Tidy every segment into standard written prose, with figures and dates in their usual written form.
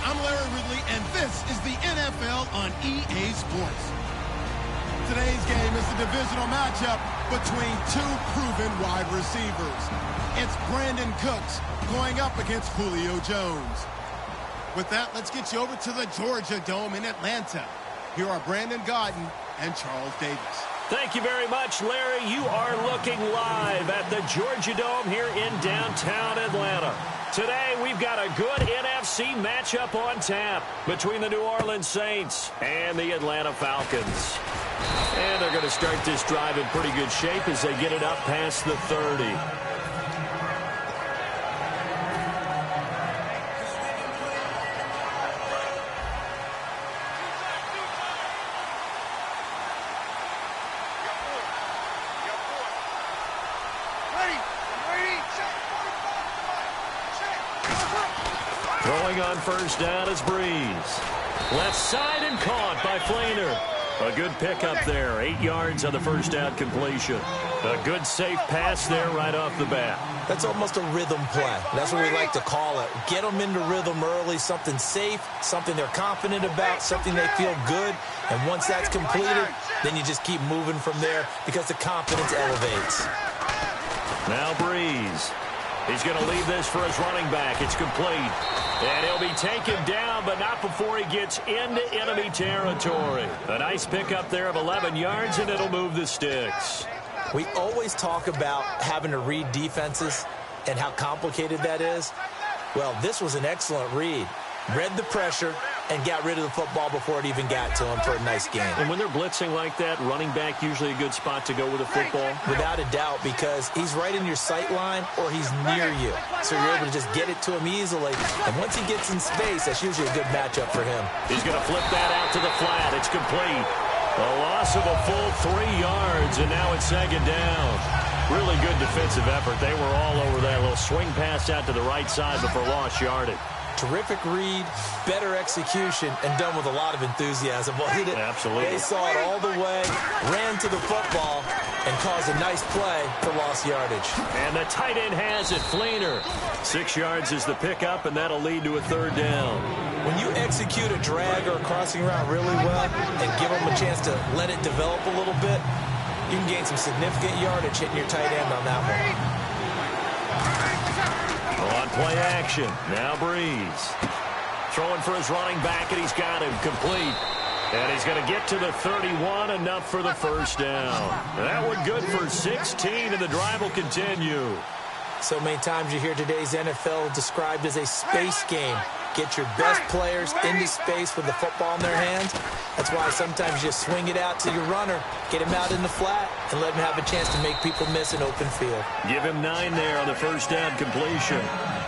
I'm Larry Ridley, and this is the NFL on EA Sports. Today's game is the divisional matchup between two proven wide receivers. It's Brandon Cooks going up against Julio Jones. With that, let's get you over to the Georgia Dome in Atlanta. Here are Brandon Gaudin and Charles Davis. Thank you very much, Larry. You are looking live at the Georgia Dome here in downtown Atlanta. Today, we've got a good NFC matchup on tap between the New Orleans Saints and the Atlanta Falcons. And they're going to start this drive in pretty good shape as they get it up past the 30. Throwing on first down is Breeze. Left side and caught by Flainer. A good pickup there. 8 yards on the first down completion. A good safe pass there right off the bat. That's almost a rhythm play. That's what we like to call it. Get them into rhythm early, something safe, something they're confident about, something they feel good. And once that's completed, then you just keep moving from there because the confidence elevates. Now Breeze. He's going to leave this for his running back. It's complete. And he'll be taken down, but not before he gets into enemy territory. A nice pickup there of 11 yards, and it'll move the sticks. We always talk about having to read defenses and how complicated that is. Well, this was an excellent read. Read the pressure and got rid of the football before it even got to him for a nice game. And when they're blitzing like that, running back usually a good spot to go with a football? Without a doubt, because he's right in your sight line or he's near you. So you're able to just get it to him easily. And once he gets in space, that's usually a good matchup for him. He's going to flip that out to the flat. It's complete. A loss of a full 3 yards, and now it's second down. Really good defensive effort. They were all over that little swing pass out to the right side before lost yardage. Terrific read, better execution, and done with a lot of enthusiasm, wasn't it? Absolutely. They saw it all the way, ran to the football, and caused a nice play for lost yardage. And the tight end has it, Flainer. 6 yards is the pickup, and that'll lead to a third down. When you execute a drag or a crossing route really well and give them a chance to let it develop a little bit, you can gain some significant yardage hitting your tight end on that one. On play action, now Breeze. Throwing for his running back, and he's got him complete. And he's going to get to the 31, enough for the first down. That one good for 16, and the drive will continue. So many times you hear today's NFL described as a space game. Get your best players into space with the football in their hands. That's why sometimes you just swing it out to your runner, get him out in the flat, and let him have a chance to make people miss an open field. Give him 9 there on the first down completion.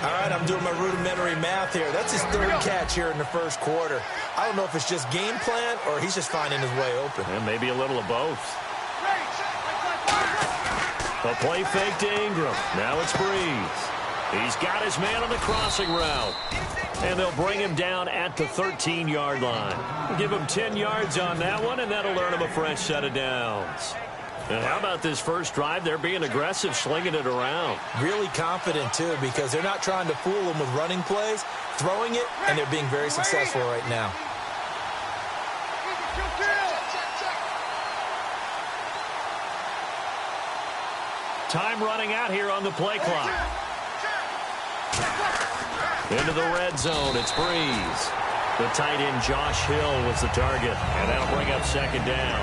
All right, I'm doing my rudimentary math here. That's his 3rd catch here in the first quarter. I don't know if it's just game plan or he's just finding his way open. And maybe a little of both. A play fake to Ingram. Now it's Breeze. He's got his man on the crossing route. And they'll bring him down at the 13-yard line. Give him 10 yards on that one, and that'll earn him a fresh set of downs. And how about this first drive? They're being aggressive, slinging it around. Really confident, too, because they're not trying to fool them with running plays, throwing it, and they're being very successful right now. Time running out here on the play clock. Into the red zone, it's Breeze. The tight end, Josh Hill, was the target, and that'll bring up second down.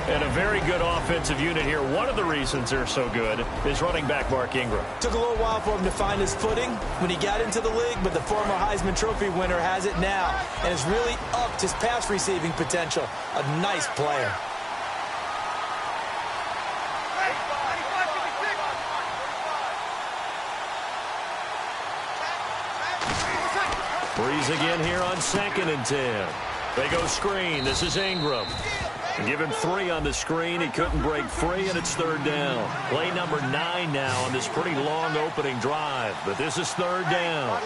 And a very good offensive unit here. One of the reasons they're so good is running back Mark Ingram. Took a little while for him to find his footing when he got into the league, but the former Heisman Trophy winner has it now, and has really upped his pass receiving potential. A nice player. Breeze again here on 2nd and 10. They go screen. This is Ingram. Give him 3 on the screen. He couldn't break free, and it's 3rd down. Play number 9 now on this pretty long opening drive, but this is 3rd down.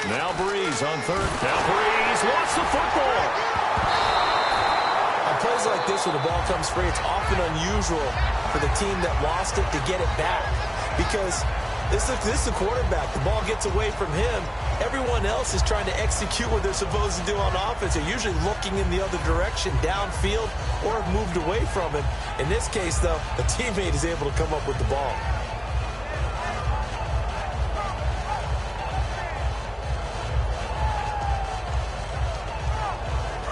Now Breeze on 3rd. Now Breeze lost the football. On plays like this, notice when the ball comes free, it's often unusual for the team that lost it to get it back. Because this is the quarterback. The ball gets away from him. Everyone else is trying to execute what they're supposed to do on offense. They're usually looking in the other direction, downfield, or have moved away from him. In this case, though, a teammate is able to come up with the ball.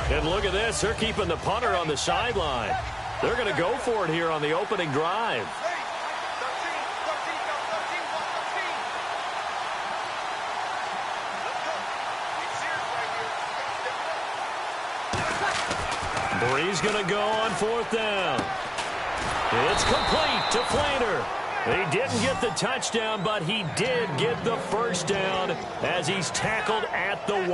And look at this. They're keeping the punter on the sideline. They're going to go for it here on the opening drive. Bree's going to go on 4th down. It's complete to Flainer. He didn't get the touchdown, but he did get the first down as he's tackled at the 1.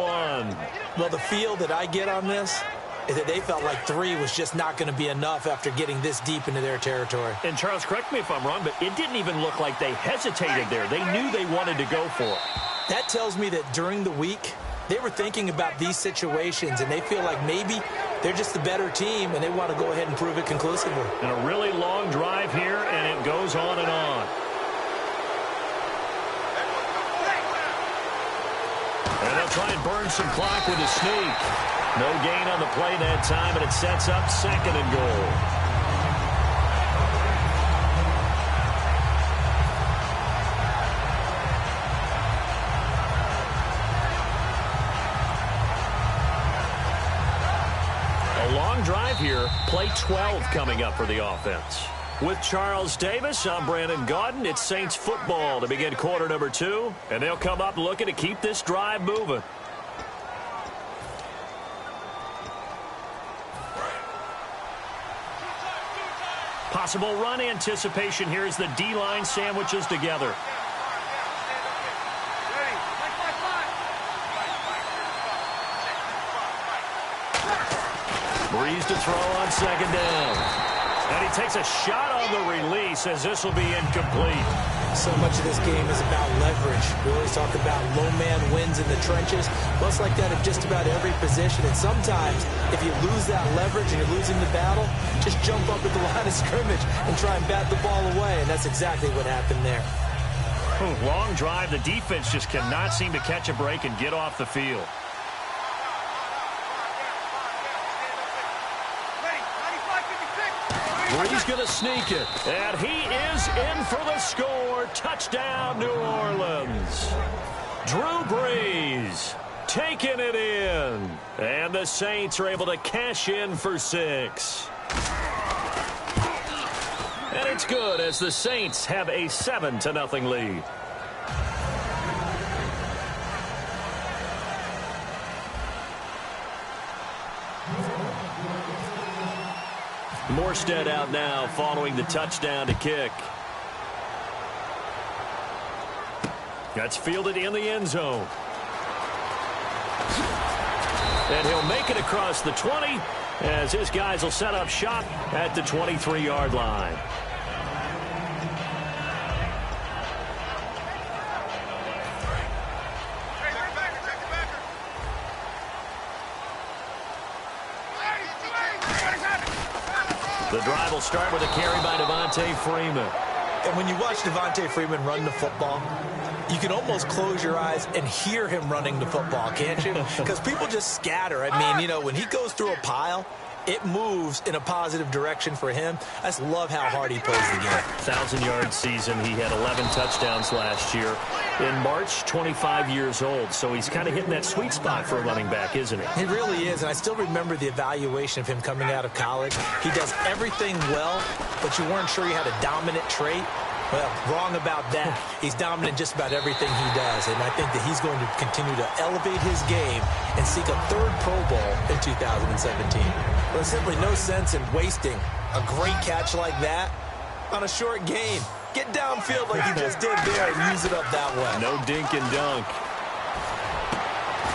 Well, the feel that I get on this is that they felt like 3 was just not going to be enough after getting this deep into their territory. And, Charles, correct me if I'm wrong, but it didn't even look like they hesitated there. They knew they wanted to go for it. That tells me that during the week, they were thinking about these situations, and they feel like maybe they're just the better team, and they want to go ahead and prove it conclusively. And a really long drive here, and it goes on and on. And they'll try and burn some clock with a sneak. No gain on the play that time, and it sets up 2nd and goal. Drive here, play 12 coming up for the offense. With Charles Davis, I'm Brandon Gaudin. It's Saints football to begin quarter number 2, and they'll come up looking to keep this drive moving. Possible run anticipation here as the D-line sandwiches together. Breeze to throw on 2nd down. And he takes a shot on the release as this will be incomplete. So much of this game is about leverage. We always talk about low man wins in the trenches. Well, it's like that at just about every position. And sometimes, if you lose that leverage and you're losing the battle, just jump up at the line of scrimmage and try and bat the ball away. And that's exactly what happened there. Long drive. The defense just cannot seem to catch a break and get off the field. He's going to sneak it, and he is in for the score. Touchdown, New Orleans. Drew Brees taking it in, and the Saints are able to cash in for 6. And it's good as the Saints have a 7-0 lead. Morstead out now following the touchdown to kick. That's fielded in the end zone. And he'll make it across the 20 as his guys will set up shop at the 23-yard line. The drive will start with a carry by Devontae Freeman. And when you watch Devontae Freeman run the football, you can almost close your eyes and hear him running the football, can't you? Because people just scatter. I mean, you know, when he goes through a pile, it moves in a positive direction for him. I just love how hard he plays the game. 1,000-yard season. He had 11 touchdowns last year. In March, 25 years old. So he's kind of hitting that sweet spot for a running back, isn't he? He really is. And I still remember the evaluation of him coming out of college. He does everything well, but you weren't sure he had a dominant trait. Well, wrong about that. He's dominant just about everything he does, and I think that he's going to continue to elevate his game and seek a 3rd Pro Bowl in 2017. Well, there's simply no sense in wasting a great catch like that on a short gain. Get downfield like he just did there and use it up that way. No dink and dunk.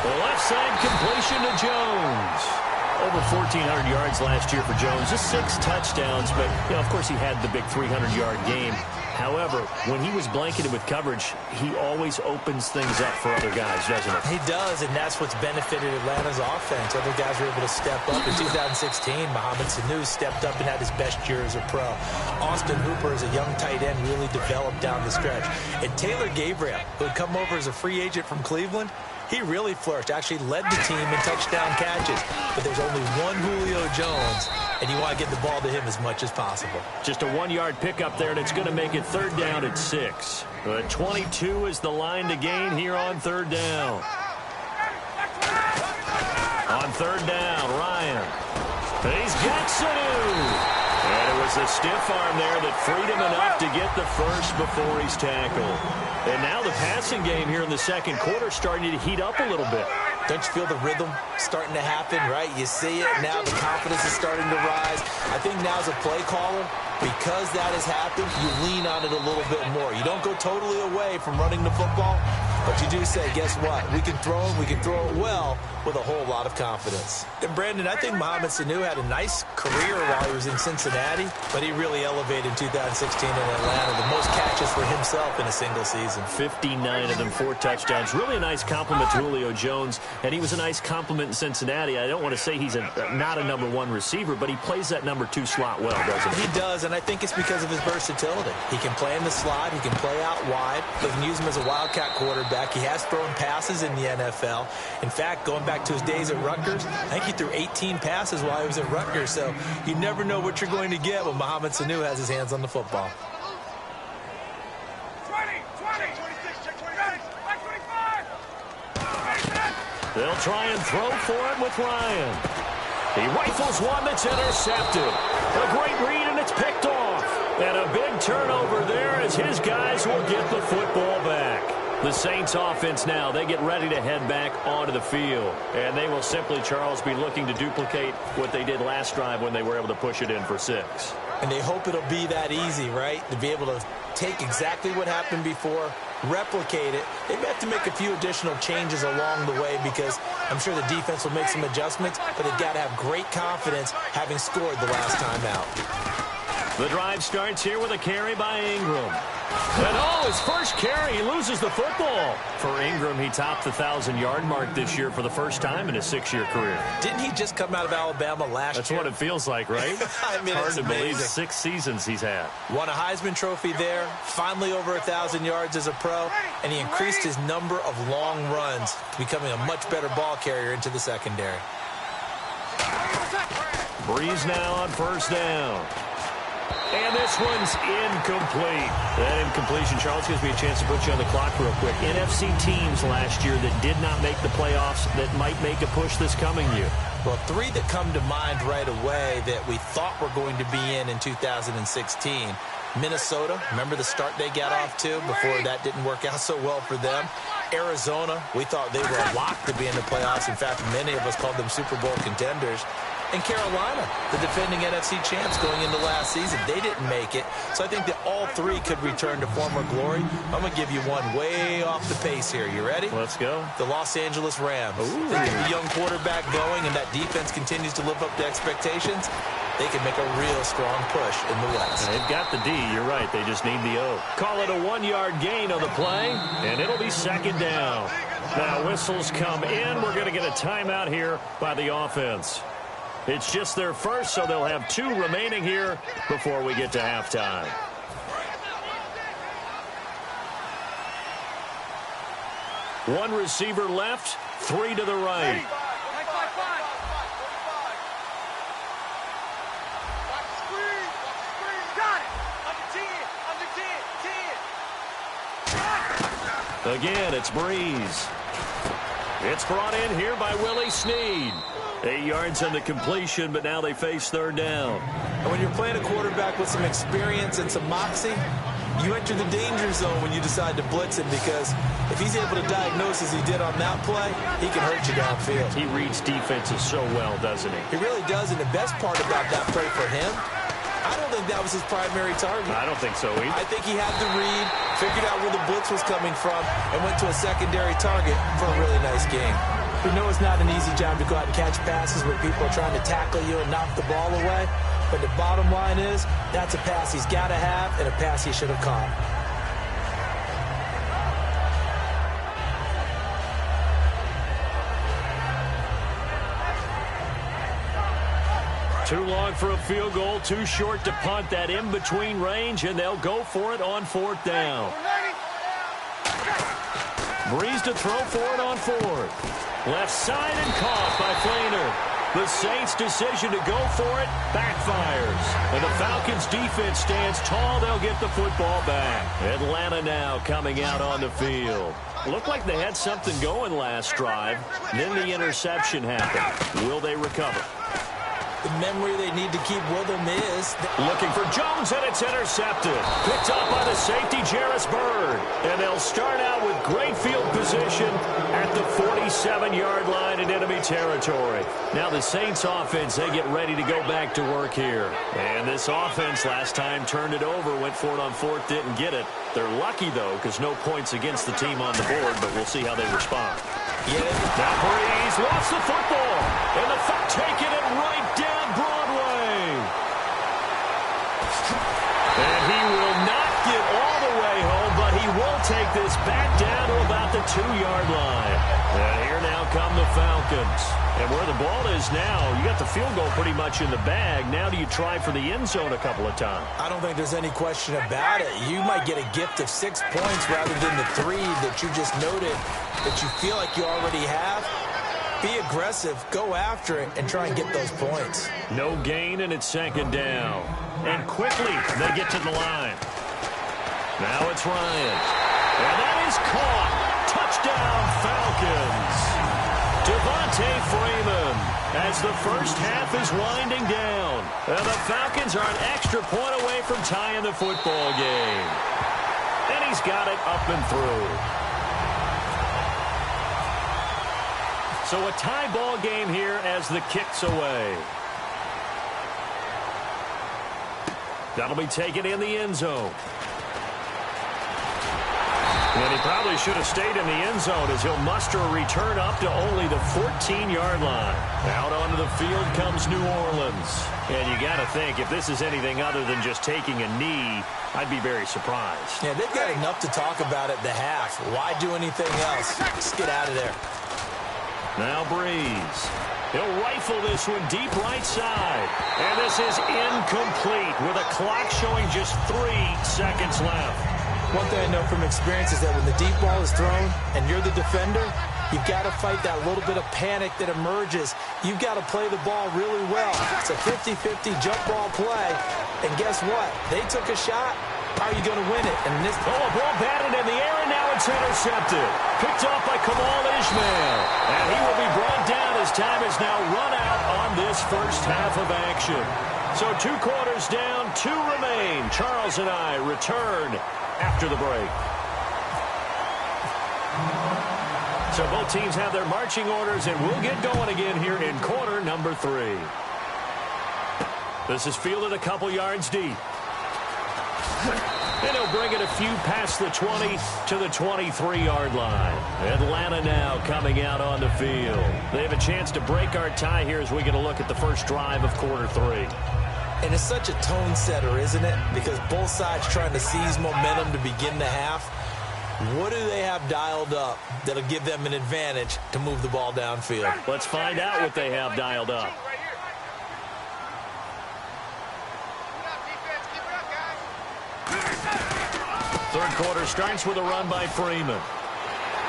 The left side completion to Jones. Over 1,400 yards last year for Jones. Just 6 touchdowns, but, you know, of course he had the big 300-yard game However, when he was blanketed with coverage, he always opens things up for other guys, doesn't he? He does, and that's what's benefited Atlanta's offense. Other guys were able to step up. In 2016, Mohamed Sanu stepped up and had his best year as a pro. Austin Hooper, as a young tight end, really developed down the stretch. And Taylor Gabriel, who had come over as a free agent from Cleveland, he really flourished, actually led the team in touchdown catches. But there's only one Julio Jones, and you want to get the ball to him as much as possible. Just a 1-yard pickup there, and it's going to make it 3rd down at 6. 22 is the line to gain here on 3rd down. On 3rd down, Ryan. He's got Sanu. And it was a stiff arm there that freed him enough to get the first before he's tackled. And now the passing game here in the second quarter starting to heat up a little bit. Don't you feel the rhythm starting to happen, right? You see it. Now the confidence is starting to rise. I think now as a play caller, because that has happened, you lean on it a little bit more. You don't go totally away from running the football, but you do say, guess what? We can throw it well with a whole lot of confidence. And Brandon, I think Mohamed Sanu had a nice career while he was in Cincinnati, but he really elevated in 2016 in Atlanta. The most catches for himself in a single season. 59 of them, 4 touchdowns. Really a nice compliment to Julio Jones, and he was a nice compliment in Cincinnati. I don't want to say he's not a number 1 receiver, but he plays that number 2 slot well, doesn't he? He does, and I think it's because of his versatility. He can play in the slot. He can play out wide. They can use him as a wildcat quarterback. He has thrown passes in the NFL. In fact, going back to his days at Rutgers, I think he threw 18 passes while he was at Rutgers. So you never know what you're going to get when Mohamed Sanu has his hands on the football. 20, 26, check 25. They'll try and throw for it with Ryan. He rifles one that's intercepted. A great read, and it's picked off. And a big turnover there as his guys will get the football back. The Saints offense now, they get ready to head back onto the field. And they will simply, Charles, be looking to duplicate what they did last drive when they were able to push it in for 6. And they hope it'll be that easy, right? To be able to take exactly what happened before, replicate it. They may have to make a few additional changes along the way because I'm sure the defense will make some adjustments, but they've got to have great confidence having scored the last time out. The drive starts here with a carry by Ingram. And his first carry, he loses the football. For Ingram, he topped the 1,000-yard mark this year for the first time in his 6-year career. Didn't he just come out of Alabama last year? That's what it feels like, right? I mean, hard it's to amazing. believe 6 seasons he's had. Won a Heisman Trophy there, finally over 1,000 yards as a pro, and he increased his number of long runs, becoming a much better ball carrier into the secondary. Breeze now on 1st down. And this one's incomplete. That incompletion, Charles, gives me a chance to put you on the clock real quick. NFC teams last year that did not make the playoffs that might make a push this coming year. Well, 3 that come to mind right away that we thought were going to be in 2016. Minnesota, remember the start they got off to before that didn't work out so well for them. Arizona, we thought they were a lock to be in the playoffs. In fact, many of us called them Super Bowl contenders. And Carolina, the defending NFC champs going into last season, they didn't make it. So I think that all 3 could return to former glory. I'm going to give you one way off the pace here. You ready? Let's go. The Los Angeles Rams. Ooh. They get the young quarterback going, and that defense continues to live up to expectations. They can make a real strong push in the West. They've got the D, you're right. They just need the O. Call it a 1-yard gain on the play, and it'll be 2nd down. Now whistles come in. We're going to get a timeout here by the offense. It's just their first, so they'll have 2 remaining here before we get to halftime. One receiver left, 3 to the right. Again, it's Breeze. It's brought in here by Willie Snead. 8 yards on the completion, but now they face 3rd down. And when you're playing a quarterback with some experience and some moxie, you enter the danger zone when you decide to blitz him, because if he's able to diagnose as he did on that play, he can hurt you downfield. He reads defenses so well, doesn't he? He really does, and the best part about that play for him, I don't think that was his primary target. I don't think so either. I think he had the read, figured out where the blitz was coming from, and went to a secondary target for a really nice game. We know it's not an easy job to go out and catch passes where people are trying to tackle you and knock the ball away. But the bottom line is, that's a pass he's got to have and a pass he should have caught. Too long for a field goal, too short to punt. That in-between range, and they'll go for it on 4th down. Breeze to throw for it on 4th. Left side and caught by Flainer. The Saints' decision to go for it backfires. And the Falcons' defense stands tall. They'll get the football back. Atlanta now coming out on the field. Looked like they had something going last drive. Then the interception happened. Will they recover? The memory they need to keep with them is... Looking for Jones, and it's intercepted. Picked up by the safety, Jarris Byrd. And they'll start out with great field position at the 47-yard line in enemy territory. Now the Saints offense, they get ready to go back to work here. And this offense last time turned it over, went for it on 4th, didn't get it. They're lucky, though, because no points against the team on the board, but we'll see how they respond. Now Breeze lost the football, and the taking it right down Broadway. And he will not get all the way home, but he will take this back down to about the 2-yard line. And here now come the Falcons. And where the ball is now, you got the field goal pretty much in the bag. Now do you try for the end zone a couple of times? I don't think there's any question about it. You might get a gift of 6 points rather than the 3 that you just noted that you feel like you already have. Be aggressive, go after it, and try and get those points. No gain, and it's 2nd down. And quickly, they get to the line. Now it's Ryan. And that is caught. Touchdown, Falcons. Devontae Freeman as the first half is winding down. And the Falcons are an extra point away from tying the football game. And he's got it up and through. So a tie ball game here as the kick's away. That'll be taken in the end zone. And he probably should have stayed in the end zone as he'll muster a return up to only the 14-yard line. Out onto the field comes New Orleans. And you got to think, if this is anything other than just taking a knee, I'd be very surprised. Yeah, they've got enough to talk about at the half. Why do anything else? Just get out of there. Now Breeze. He'll rifle this one deep right side. And this is incomplete with a clock showing just 3 seconds left. One thing I know from experience is that when the deep ball is thrown and you're the defender, you've got to fight that little bit of panic that emerges. You've got to play the ball really well. It's a 50-50 jump ball play. And guess what? They took a shot. How are you going to win it? And this a ball batted in the air, and now it's intercepted. Picked off by Kamal Ishmael. And he will be brought down as time is now run out on this first half of action. So 2 quarters down, 2 remain. Charles and I return after the break. So both teams have their marching orders, and we'll get going again here in quarter number 3. This is fielded a couple yards deep. And he'll bring it a few past the 20 to the 23-yard line. Atlanta now coming out on the field. They have a chance to break our tie here as we get a look at the first drive of quarter 3. And it's such a tone setter, isn't it? Because both sides trying to seize momentum to begin the half. What do they have dialed up that'll give them an advantage to move the ball downfield? Let's find out what they have dialed up. Third quarter starts with a run by Freeman.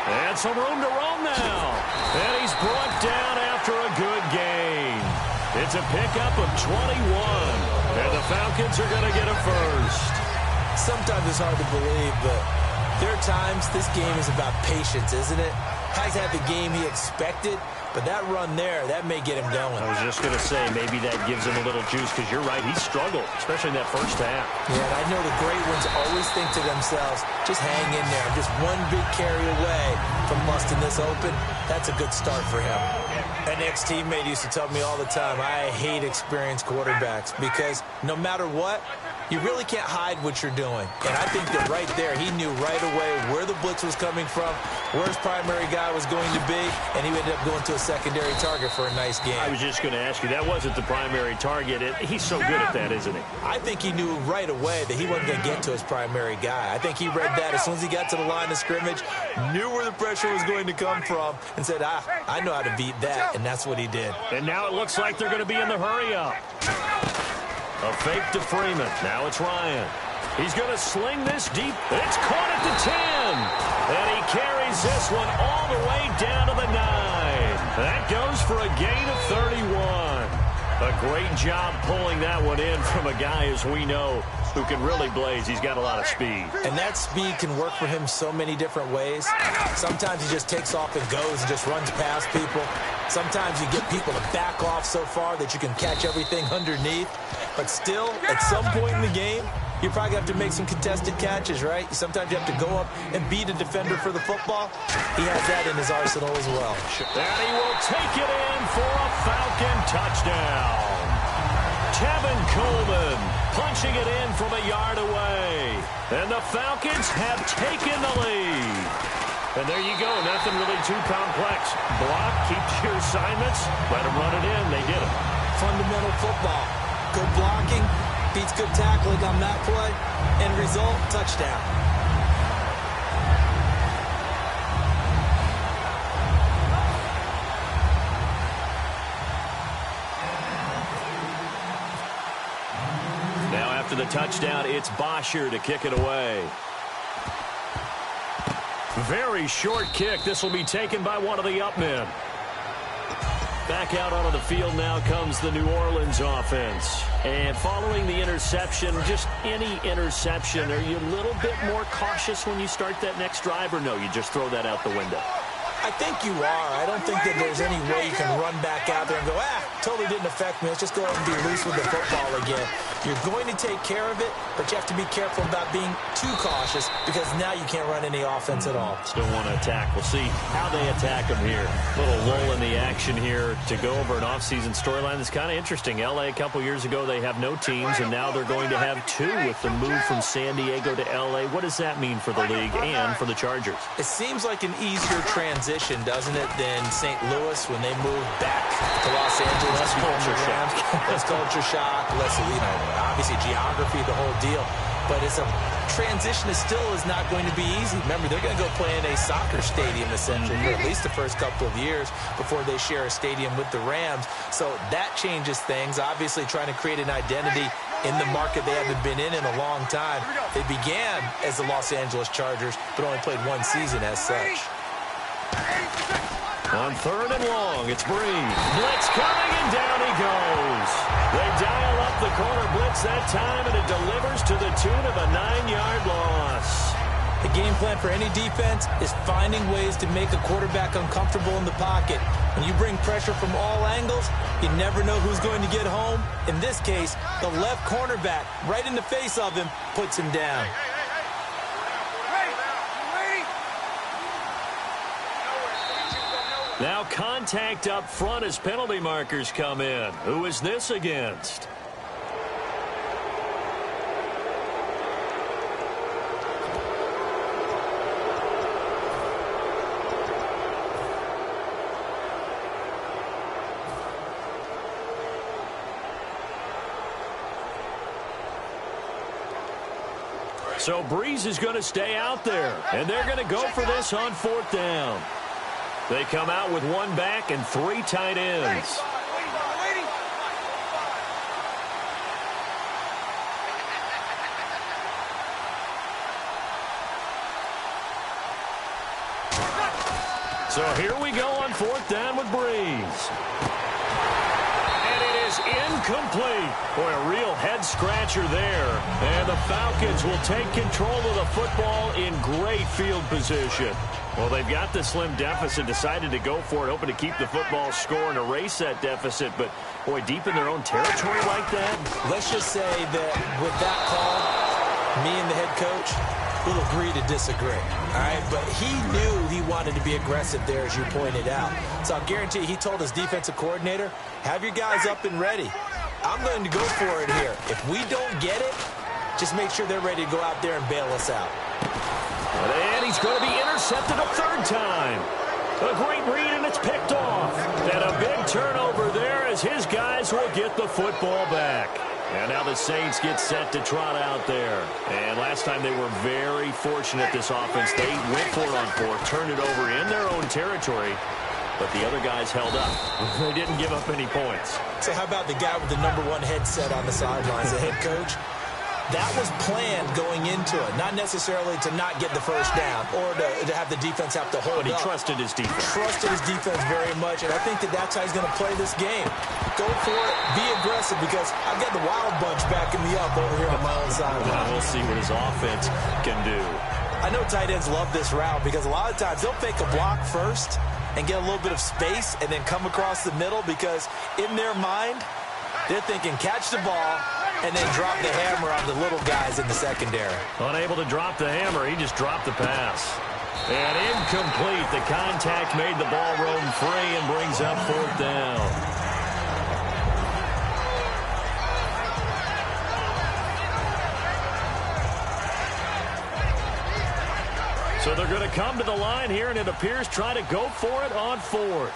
And some room to roam now. And he's brought down after a good gain. It's a pickup of 21. And the Falcons are going to get a first. Sometimes it's hard to believe, but there are times this game is about patience, isn't it? Has had the game he expected, but that run there, that may get him going. I was just going to say, maybe that gives him a little juice, because you're right, he struggled, especially in that first half. Yeah, and I know the great ones always think to themselves, just hang in there. Just one big carry away from busting this open. That's a good start for him. An ex-teammate used to tell me all the time, I hate experienced quarterbacks, because no matter what, you really can't hide what you're doing. And I think that right there, he knew right away where the blitz was coming from, where his primary guy was going to be, and he ended up going to a secondary target for a nice game. I was just going to ask you, that wasn't the primary target. He's so good at that, isn't he? I think he knew right away that he wasn't going to get to his primary guy. I think he read that as soon as he got to the line of scrimmage, knew where the pressure was going to come from, and said, I know how to beat that, and that's what he did. And now it looks like they're going to be in the hurry-up. A fake to Freeman. Now it's Ryan. He's going to sling this deep. It's caught at the 10. And he carries this one all the way down to the 9. That goes for a gain of 31. A great job pulling that one in from a guy, as we know, who can really blaze. He's got a lot of speed. And that speed can work for him so many different ways. Sometimes he just takes off and goes and just runs past people. Sometimes you get people to back off so far that you can catch everything underneath. But still, at some point in the game, you probably have to make some contested catches, right? Sometimes you have to go up and beat a defender for the football. He has that in his arsenal as well. And he will take it in for a Falcon touchdown. Tevin Coleman punching it in from a yard away. And the Falcons have taken the lead. And there you go. Nothing really too complex. Block, keep your assignments, let them run it in. They did it. Fundamental football. Good blocking, beats good tackling on that play. End result, touchdown. Now after the touchdown, it's Bosher to kick it away. Very short kick. This will be taken by one of the up men. Back out onto the field now comes the New Orleans offense. And following the interception, just any interception, are you a little bit more cautious when you start that next drive, or no, you just throw that out the window? I think you are. I don't think that there's any way you can run back out there and go, totally didn't affect me. Let's just go ahead and be loose with the football again. You're going to take care of it, but you have to be careful about being too cautious because now you can't run any offense at all. Still want to attack. We'll see how they attack them here. Little lull in the action here to go over an offseason storyline that's kind of interesting. L.A. a couple years ago, they have no teams, and now they're going to have two with the move from San Diego to L.A. What does that mean for the league and for the Chargers? It seems like an easier transition, doesn't it, than St. Louis when they moved back to Los Angeles. Less culture shock. Less culture shock, less, obviously geography, the whole deal. But it's a transition that still is not going to be easy. Remember, they're going to go play in a soccer stadium, essentially, for at least the first couple of years before they share a stadium with the Rams. So that changes things. Obviously, trying to create an identity in the market they haven't been in a long time. They began as the Los Angeles Chargers, but only played one season as such. On 3rd and long, it's Breeze. Blitz coming, and down he goes. They dial up the corner blitz that time, and it delivers to the tune of a 9-yard loss. The game plan for any defense is finding ways to make a quarterback uncomfortable in the pocket. When you bring pressure from all angles, you never know who's going to get home. In this case, the left cornerback, right in the face of him, puts him down. Now contact up front as penalty markers come in. Who is this against? So Breeze is going to stay out there, and they're going to go for this on 4th down. They come out with one back and 3 tight ends. So here we go on 4th down with Breeze. And it is incomplete. Boy, a real head-scratcher there. And the Falcons will take control of the football in great field position. Well, they've got the slim deficit, decided to go for it, hoping to keep the football score and erase that deficit. But, boy, deep in their own territory like that. Let's just say that with that call, me and the head coach will agree to disagree. All right, but he knew he wanted to be aggressive there, as you pointed out. So I'll guarantee he told his defensive coordinator, have your guys up and ready. I'm going to go for it here. If we don't get it, just make sure they're ready to go out there and bail us out. And he's going to be intercepted a third time. A great read, and it's picked off. And a big turnover there as his guys will get the football back. And now the Saints get set to trot out there. And last time they were very fortunate, this offense. They went for it on fourth, turned it over in their own territory, but the other guys held up. They didn't give up any points. So how about the guy with the #1 headset on the sidelines, the head coach? That was planned going into it, not necessarily to not get the first down or to have the defense have to hold up. But he trusted his defense. Trusted his defense very much, and I think that's how he's going to play this game. Go for it, be aggressive, because I've got the Wild Bunch backing me up over here on my own side. Well, we'll see what his offense can do. I know tight ends love this route because a lot of times they'll fake a block first and get a little bit of space and then come across the middle, because in their mind, they're thinking catch the ball and then drop the hammer on the little guys in the secondary. Unable to drop the hammer, he just dropped the pass. And incomplete. The contact made the ball roam free and brings up fourth down. So they're going to come to the line here, and it appears try to go for it on fourth.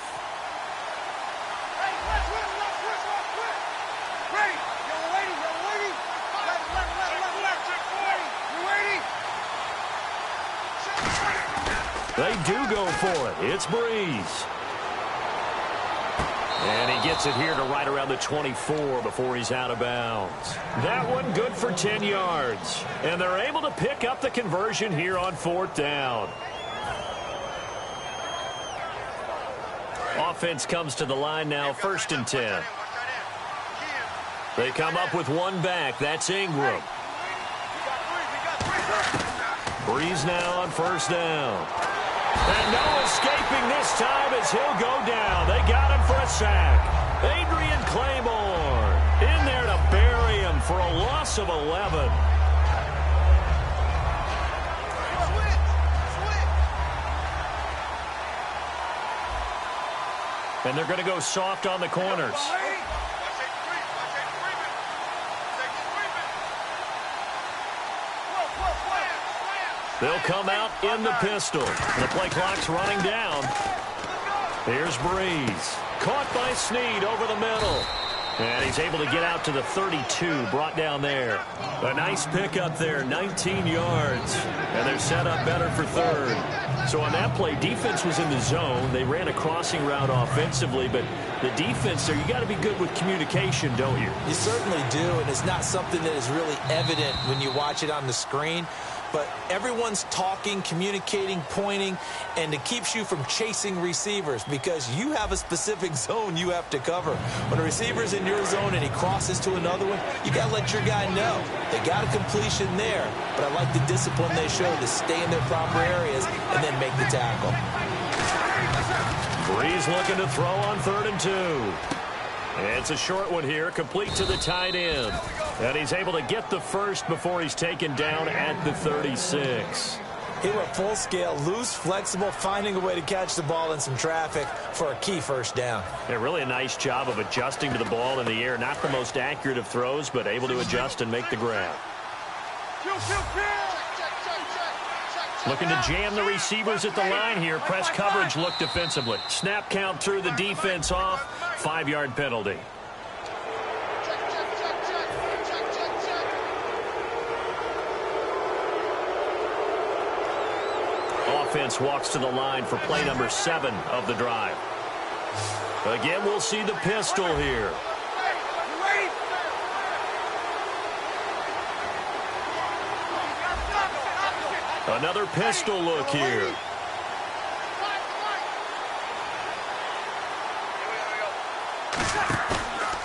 They do go for it. It's Breeze. And he gets it here to right around the 24 before he's out of bounds. That one good for 10 yards. And they're able to pick up the conversion here on fourth down. Offense comes to the line now, 1st and 10. They come up with one back. That's Ingram. Breeze now on 1st down. And no escaping this time as he'll go down. They got him for a sack. Adrian Claiborne in there to bury him for a loss of 11. And they're going to go soft on the corners. They'll come out in the pistol. The play clock's running down. Here's Breeze. Caught by Snead over the middle. And he's able to get out to the 32, brought down there. A nice pickup there, 19 yards. And they're set up better for third. So on that play, defense was in the zone. They ran a crossing route offensively, but the defense there, you got to be good with communication, don't you? You certainly do, and it's not something that is really evident when you watch it on the screen. But everyone's talking, communicating, pointing, and it keeps you from chasing receivers because you have a specific zone you have to cover. When a receiver's in your zone and he crosses to another one, you got to let your guy know. They got a completion there, but I like the discipline they show to stay in their proper areas and then make the tackle. Breeze looking to throw on 3rd and 2. It's a short one here, complete to the tight end. And he's able to get the first before he's taken down at the 36. He went full scale, loose, flexible, finding a way to catch the ball in some traffic for a key first down. Yeah, really a nice job of adjusting to the ball in the air. Not the most accurate of throws, but able to adjust and make the grab. Looking to jam the receivers at the line here. Press coverage look defensively. Snap count through the defense off. 5-yard penalty. Offense walks to the line for play number 7 of the drive. Again, we'll see the pistol here. Another pistol look here.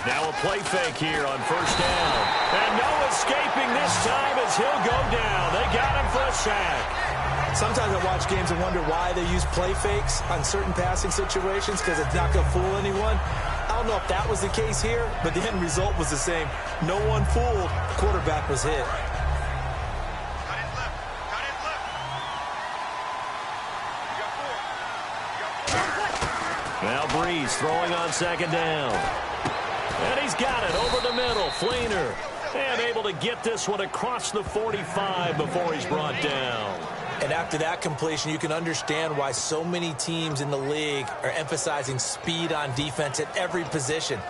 Now a play fake here on 1st down. And no escaping this time as he'll go down. They got him for a sack. Sometimes I watch games and wonder why they use play fakes on certain passing situations because it's not going to fool anyone. I don't know if that was the case here, but the end result was the same. No one fooled. The quarterback was hit. Now Breeze throwing on 2nd down. And he's got it over the middle. Fleener And able to get this one across the 45 before he's brought down. And after that completion, you can understand why so many teams in the league are emphasizing speed on defense at every position.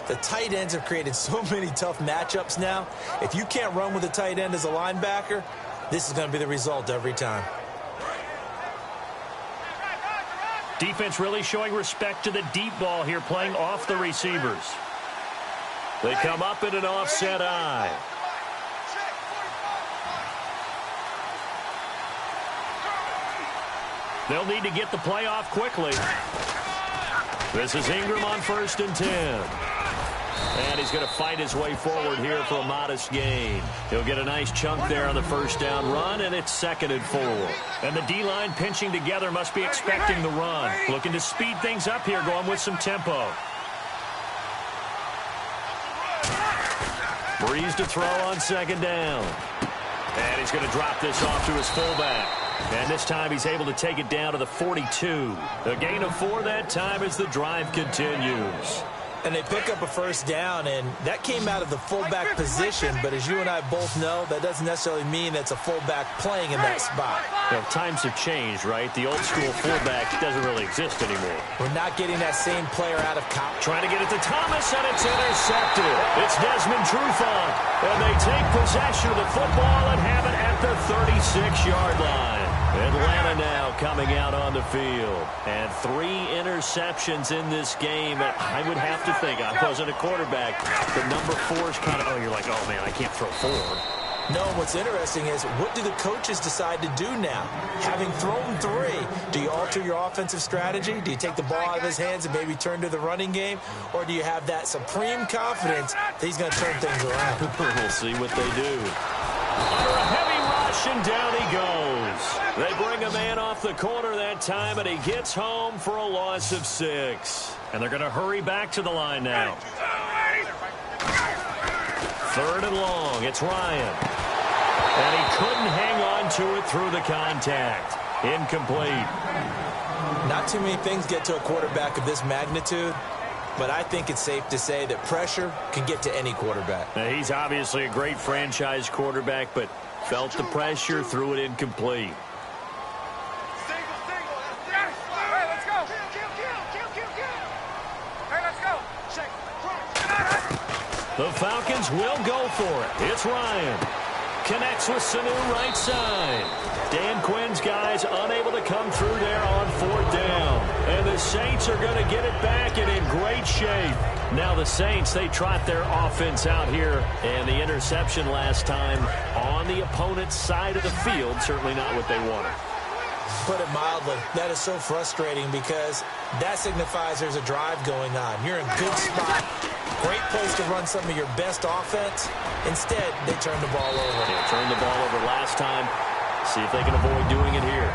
The tight ends have created so many tough matchups now. If you can't run with a tight end as a linebacker, this is going to be the result every time. Defense really showing respect to the deep ball here, playing off the receivers. They come up in an offset eye. They'll need to get the play off quickly. This is Ingram on 1st and 10. And he's going to fight his way forward here for a modest gain. He'll get a nice chunk there on the first down run, and it's 2nd and 4. And the D-line pinching together must be expecting the run. Looking to speed things up here, going with some tempo. Breeze to throw on 2nd down. And he's going to drop this off to his fullback. And this time he's able to take it down to the 42. A gain of 4 that time as the drive continues. And they pick up a first down, and that came out of the fullback position. But as you and I both know, that doesn't necessarily mean that's a fullback playing in that spot. Well, times have changed, right? The old school fullback doesn't really exist anymore. We're not getting that same player out of college. Trying to get it to Thomas, and it's intercepted. It's Desmond Trufant. And they take possession of the football and have it at the 36-yard line. Atlanta now coming out on the field. And 3 interceptions in this game. I would have to think, I wasn't a quarterback, the number 4 is kind of, you're like, oh, man, I can't throw 4. No, what's interesting is, what do the coaches decide to do now? Having thrown 3, do you alter your offensive strategy? Do you take the ball out of his hands and maybe turn to the running game? Or do you have that supreme confidence that he's going to turn things around? We'll see what they do. Under a heavy rush, and down he goes. They bring a man off the corner that time, and he gets home for a loss of 6. And they're going to hurry back to the line now. 3rd and long. It's Ryan. And he couldn't hang on to it through the contact. Incomplete. Not too many things get to a quarterback of this magnitude, but I think it's safe to say that pressure can get to any quarterback. Now, he's obviously a great franchise quarterback, but felt the pressure, threw it incomplete. The Falcons will go for it. It's Ryan. Connects with Sanu right side. Dan Quinn's guys unable to come through there on 4th down. And the Saints are going to get it back and in great shape. Now the Saints, they trot their offense out here. And the interception last time on the opponent's side of the field, certainly not what they wanted. Put it mildly, that is so frustrating because that signifies there's a drive going on. You're in a good spot. Great place to run some of your best offense. Instead, they turn the ball over. Yeah, turned the ball over last time. See if they can avoid doing it here.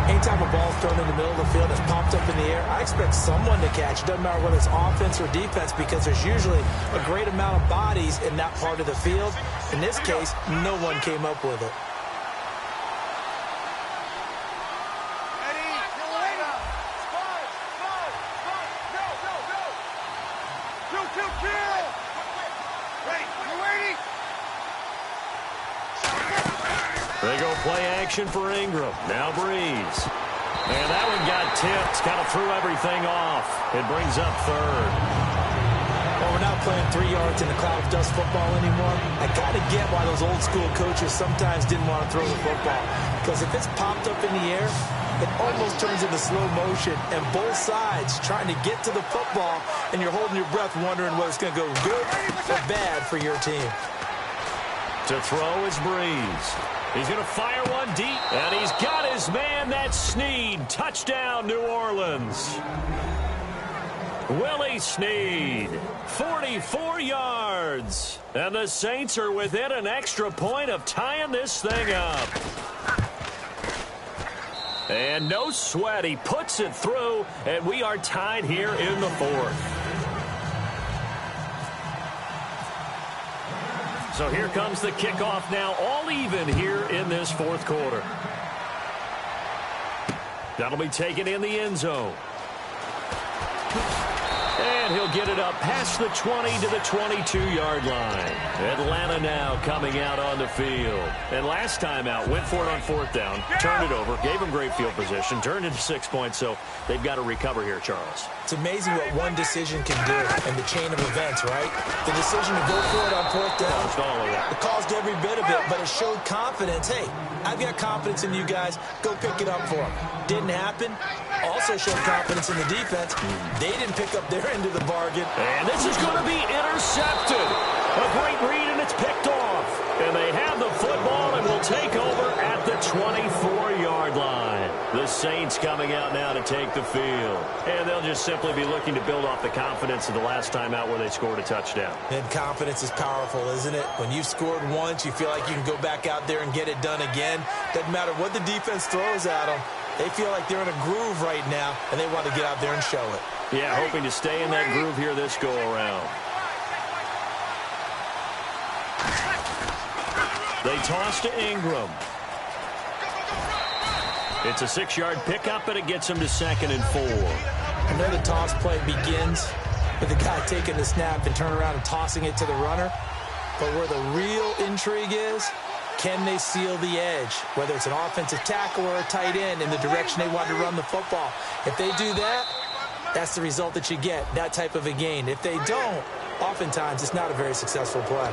Anytime a ball's thrown in the middle of the field that's popped up in the air, I expect someone to catch. It doesn't matter whether it's offense or defense because there's usually a great amount of bodies in that part of the field. In this case, no one came up with it. They go play action for Ingram. Now Breeze. And that one got tipped. Kind of threw everything off. It brings up 3rd. Well, we're not playing 3 yards in a cloud of dust football anymore. I got to get why those old school coaches sometimes didn't want to throw the football. Because if it's popped up in the air, it almost turns into slow motion. And both sides trying to get to the football, and you're holding your breath wondering whether it's going to go good or bad for your team. To throw is Breeze. He's going to fire one deep, and he's got his man. That's Snead. Touchdown, New Orleans. Willie Snead, 44 yards. And the Saints are within an extra point of tying this thing up. And no sweat. He puts it through, and we are tied here in the 4th. So here comes the kickoff now, all even here in this 4th quarter. That'll be taken in the end zone. And he'll they'll get it up past the 20 to the 22-yard line. Atlanta now coming out on the field. And last time out, went for it on fourth down, turned it over, gave them great field position, turned into 6 points, so they've got to recover here, Charles. It's amazing what one decision can do in the chain of events, right? The decision to go for it on fourth down. It caused every bit of it, but it showed confidence. Hey, I've got confidence in you guys. Go pick it up for them. Didn't happen. Also showed confidence in the defense. They didn't pick up their end of the bargain. And this is going to be intercepted. A great read, and it's picked off. And they have the football and will take over at the 24-yard line. The Saints coming out now to take the field. And they'll just simply be looking to build off the confidence of the last time out where they scored a touchdown. And confidence is powerful, isn't it? When you've scored once, you feel like you can go back out there and get it done again. Doesn't matter what the defense throws at them. They feel like they're in a groove right now, and they want to get out there and show it. Yeah, hoping to stay in that groove here this go-around. They toss to Ingram. It's a 6-yard pickup, and it gets him to 2nd and 4. I know the toss play begins with the guy taking the snap and turn around and tossing it to the runner. But where the real intrigue is, can they seal the edge, whether it's an offensive tackle or a tight end in the direction they want to run the football? If they do that, that's the result that you get, that type of a gain. If they don't, oftentimes it's not a very successful play.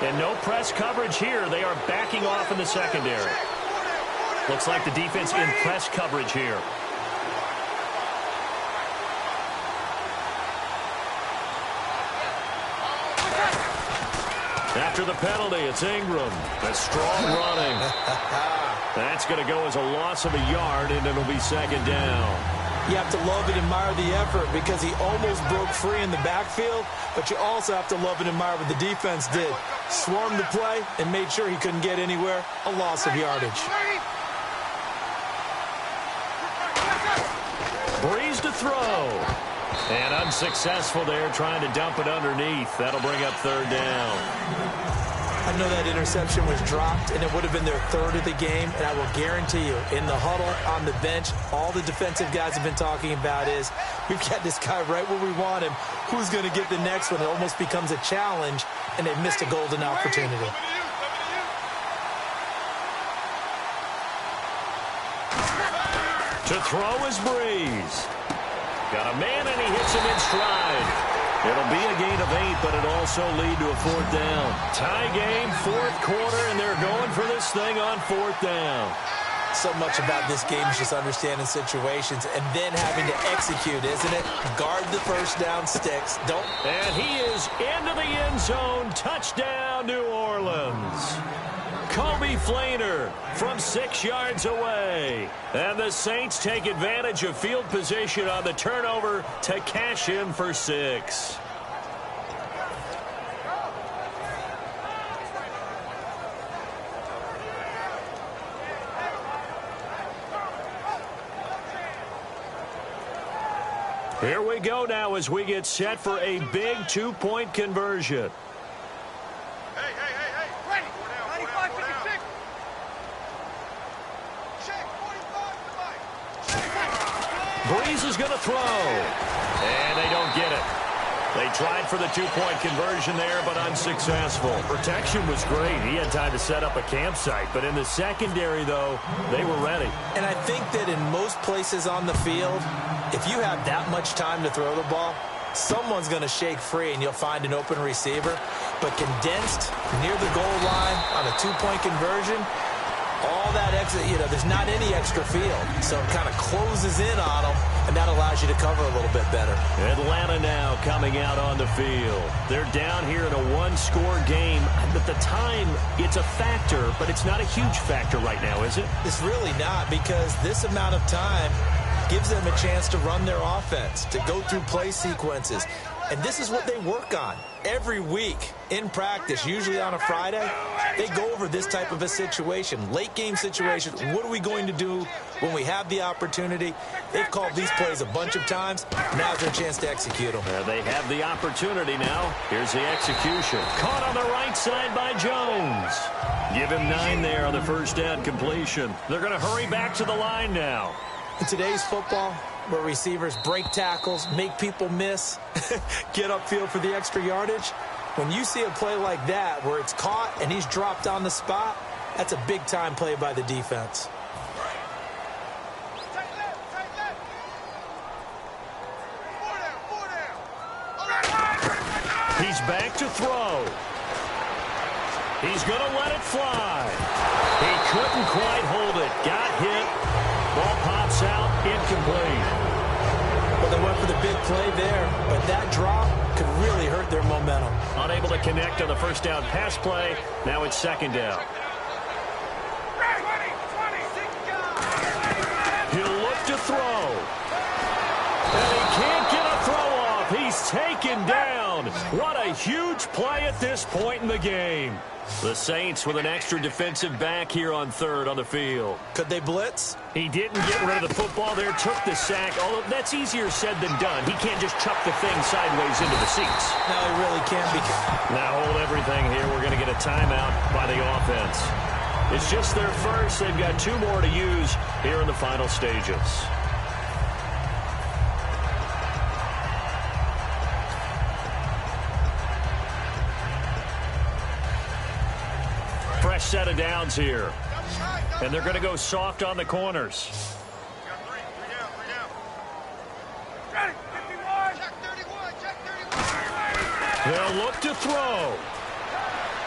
And no press coverage here. They are backing off in the secondary. Looks like the defense in press coverage here. After the penalty, it's Ingram. A strong running. That's going to go as a loss of a yard, and it'll be 2nd down. You have to love and admire the effort because he almost broke free in the backfield, but you also have to love and admire what the defense did. Swarmed the play and made sure he couldn't get anywhere. A loss of yardage. Breeze to throw. And unsuccessful there, trying to dump it underneath. That'll bring up 3rd down. I know that interception was dropped, and it would have been their 3rd of the game, and I will guarantee you, in the huddle, on the bench, all the defensive guys have been talking about is, we've got this guy right where we want him. Who's going to get the next one? It almost becomes a challenge, and they've missed a golden opportunity. To throw is Breeze. Got a man, and he hits him in stride. It'll be a gain of 8, but it'll also lead to a 4th down. Tie game, 4th quarter, and they're going for this thing on 4th down. So much about this game is just understanding situations and then having to execute, isn't it? Guard the first down sticks. And he is into the end zone. Touchdown, New Orleans. Kobe Flainer from 6 yards away. And the Saints take advantage of field position on the turnover to cash in for 6. Here we go now as we get set for a big 2-point conversion. Breeze is going to throw. And they don't get it. They tried for the 2-point conversion there, but unsuccessful. Protection was great. He had time to set up a campsite. But in the secondary, though, they were ready. And I think that in most places on the field, if you have that much time to throw the ball, someone's going to shake free and you'll find an open receiver. But condensed near the goal line on a 2-point conversion, all that extra, there's not any extra field. So it kind of closes in on them, and that allows you to cover a little bit better. Atlanta now coming out on the field. They're down here in a 1-score game. At the time, it's a factor, but it's not a huge factor right now, is it? It's really not, because this amount of time gives them a chance to run their offense, to go through play sequences. And this is what they work on every week in practice, usually on a Friday. They go over this type of a situation, late game situation. What are we going to do when we have the opportunity? They've called these plays a bunch of times. Now's their chance to execute them. They have the opportunity now. Here's the execution. Caught on the right side by Jones. Give him 9 there on the first down completion. They're going to hurry back to the line now. In today's football, where receivers break tackles, make people miss, get upfield for the extra yardage, when you see a play like that where it's caught and he's dropped on the spot, that's a big-time play by the defense. He's back to throw. He's going to let it fly. He couldn't quite hold it. Got hit. Ball pops out. Incomplete. Well, they went for the big play there, but that drop could really hurt their momentum. Unable to connect on the first down pass play. Now it's second down. He'll look to throw. And he can't get a throw off. He's taken down. What a huge play at this point in the game. The Saints with an extra defensive back here on third on the field. Could they blitz? He didn't get rid of the football there, took the sack. Although that's easier said than done. He can't just chuck the thing sideways into the seats. No, he really can't. Now hold everything here. We're going to get a timeout by the offense. It's just their first. They've got 2 more to use here in the final stages. Fresh set of downs here. And they're going to go soft on the corners. They'll look to throw.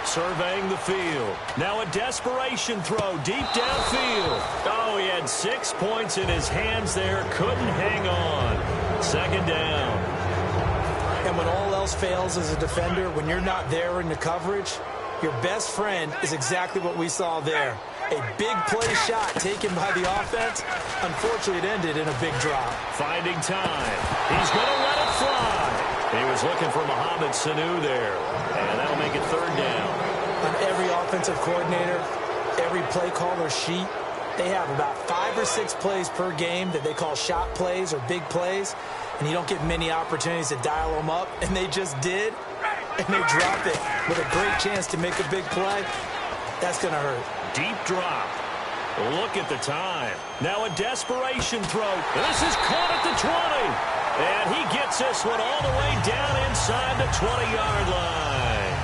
Surveying the field. Now a desperation throw deep downfield. Oh, he had 6 points in his hands there. Couldn't hang on. Second down. And when all else fails as a defender, when you're not there in the coverage, your best friend is exactly what we saw there. A big play shot taken by the offense. Unfortunately, it ended in a big drop. Finding time. He's going to let it fly. He was looking for Mohamed Sanu there. And that'll make it third down. On every offensive coordinator, every play caller sheet, they have about 5 or 6 plays per game that they call shot plays or big plays. And you don't get many opportunities to dial them up. And they just did. And they dropped it with a great chance to make a big play. That's going to hurt. Deep drop. Look at the time. Now a desperation throw. This is caught at the 20. And he gets this one all the way down inside the 20-yard line.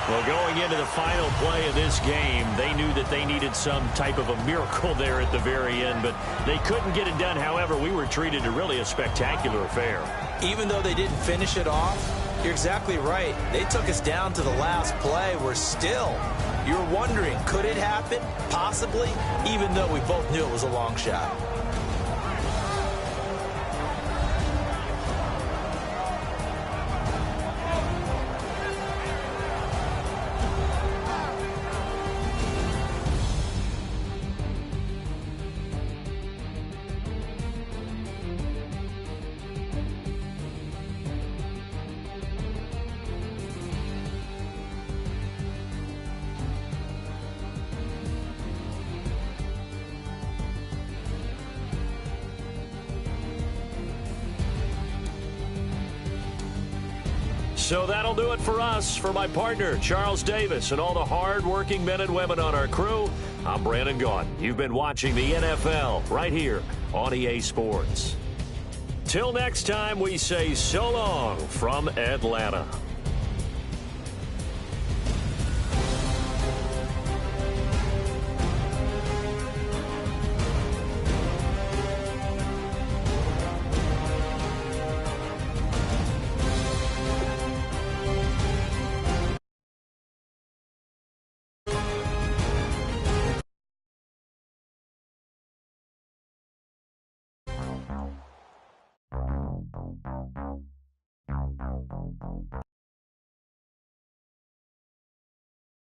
Well, going into the final play of this game, they knew that they needed some type of a miracle there at the very end, but they couldn't get it done. However, we were treated to really a spectacular affair. Even though they didn't finish it off, you're exactly right. They took us down to the last play. We're still, you're wondering, could it happen? Possibly, even though we both knew it was a long shot. So that'll do it for us. For my partner, Charles Davis, and all the hard-working men and women on our crew, I'm Brandon Gaughan. You've been watching the NFL right here on EA Sports. Till next time, we say so long from Atlanta.